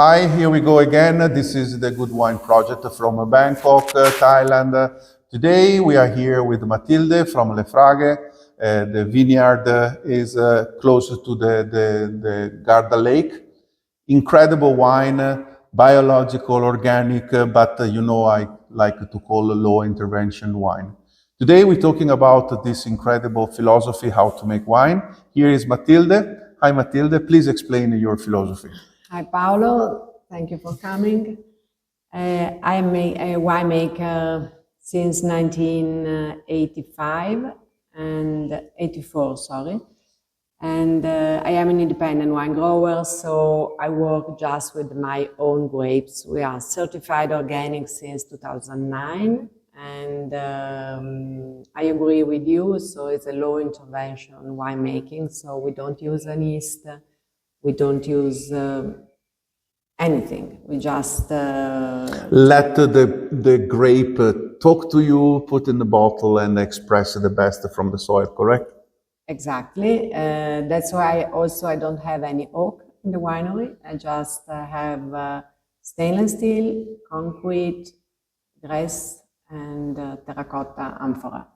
Hi, here we go again. This is the Good Wine Project from Bangkok, Thailand. Today we are here with Matilde from Fraghe. The vineyard is close to the Garda Lake. Incredible wine, biological, organic, but I like to call low intervention wine. Today we're talking about this incredible philosophy, how to make wine. Here is Matilde. Hi Matilde, please explain your philosophy. Hi Paolo, thank you for coming. I am a winemaker since 1985 and 84, sorry. And I am an independent wine grower, so I work just with my own grapes. We are certified organic since 2009, and I agree with you, so it's a low intervention winemaking, so we don't use any yeast. We don't use anything. We just let the grape talk to you, put in the bottle, and express the best from the soil. Correct? Exactly. That's why also I don't have any oak in the winery. I just have stainless steel, concrete, grass, and terracotta amphora.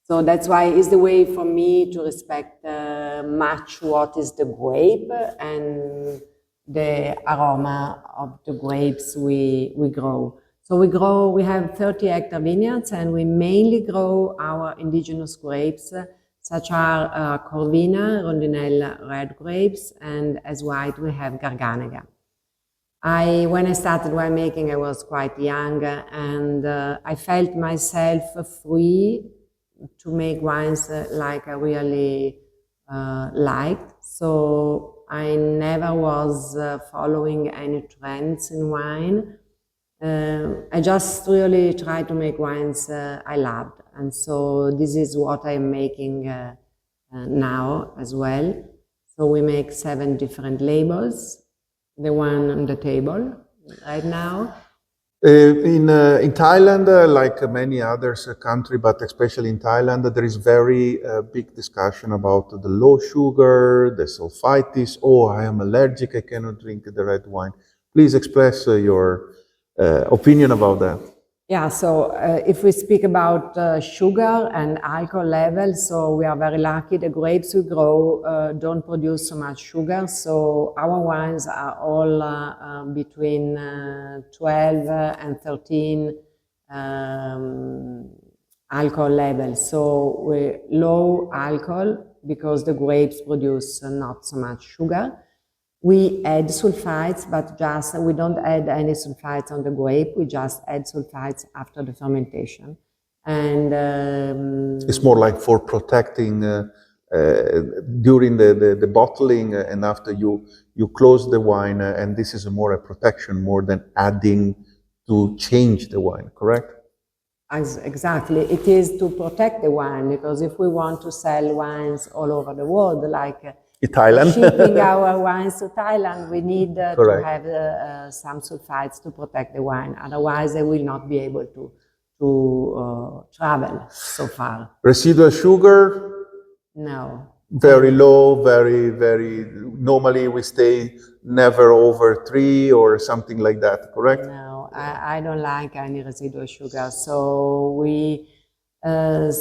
So that's why it's the way for me to respect much what is the grape and the aroma of the grapes we grow. So we have 30-hectare vineyards, and we mainly grow our indigenous grapes, such as Corvina, Rondinella red grapes, and as white we have Garganega. When I started winemaking, I was quite young, and I felt myself free to make wines like I really liked. So I never was following any trends in wine. I just really tried to make wines I loved. And so this is what I'm making now as well. So we make 7 different labels. The one on the table right now. In Thailand, like many other countries, but especially in Thailand, there is very big discussion about the low sugar, the sulfitis. Oh, I am allergic, I cannot drink the red wine. Please express your opinion about that. Yeah, so if we speak about sugar and alcohol levels, so we are very lucky. The grapes we grow don't produce so much sugar, so our wines are all between 12 and 13 alcohol levels. So we're low alcohol because the grapes produce not so much sugar. We add sulfites, but we don't add any sulfites on the grape. We just add sulfites after the fermentation. And it's more like for protecting during the bottling and after you close the wine, and this is more a protection more than adding to change the wine, correct? Exactly. It is to protect the wine, because if we want to sell wines all over the world, like Thailand. Shipping our wines to Thailand, we need to have some sulfites to protect the wine. Otherwise, they will not be able to travel so far. Residual sugar? No. Very low, very, normally we stay never over 3 or something like that, correct? No, I don't like any residual sugar. So we normally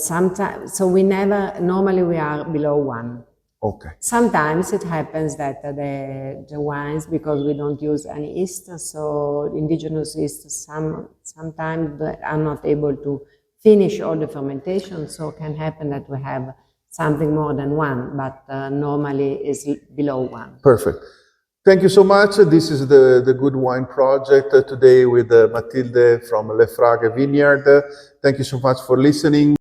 we are below 1. Okay. Sometimes it happens that the wines, because we don't use any yeast, so indigenous yeast, sometimes they are not able to finish all the fermentation, so it can happen that we have something more than 1, but normally is below 1. Perfect. Thank you so much. This is the Good Wine Project today with Matilde from Fraghe Vineyard. Thank you so much for listening.